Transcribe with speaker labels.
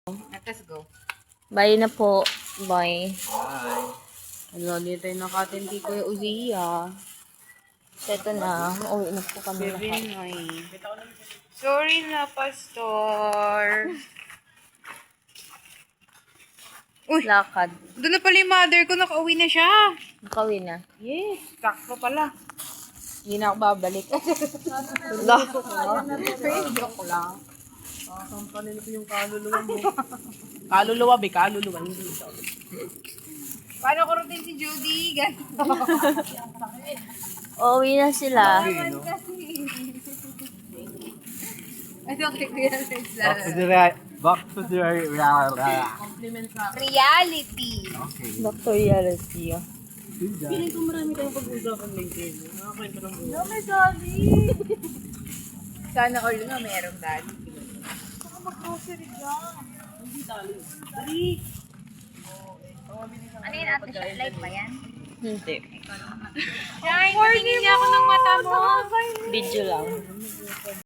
Speaker 1: Let's go.
Speaker 2: Bye na po. Bye.
Speaker 1: Bye. Hello, dito yung nakatindi ko yung Uziya.
Speaker 2: So, ito na. Uwi na po kami
Speaker 1: Baby,
Speaker 2: lahat.
Speaker 1: noy. Sorry na, Pastor. Uy,
Speaker 2: Lakad.
Speaker 1: doon na pala yung mother ko. Nakauwi na siya.
Speaker 2: Nakawin na.
Speaker 1: Yes, sakto pala. Hindi na ako babalik. Joke lang.
Speaker 3: Sampanin ko yung kaluluwa mo.
Speaker 1: Kaluluwa, be. Kaluluwa. Hindi ito. Paano ko rin si Judy?
Speaker 2: Uwi na sila.
Speaker 1: Ano kay Kuya Rizla?
Speaker 3: Back to the
Speaker 1: Reality.
Speaker 3: Okay.
Speaker 2: Back to reality.
Speaker 3: Feeling ko marami tayong pag-usapan LinkedIn. Nakakakwento ng buhay.
Speaker 1: Oh my daddy! Sana all nga merong daddy. Saka mag-grocery ka.
Speaker 3: Hindi tali.
Speaker 1: Ano yun ate? Live ba yan?
Speaker 2: Hindi.
Speaker 1: Shine! Morning niya ako ng mata mo!
Speaker 2: Video lang.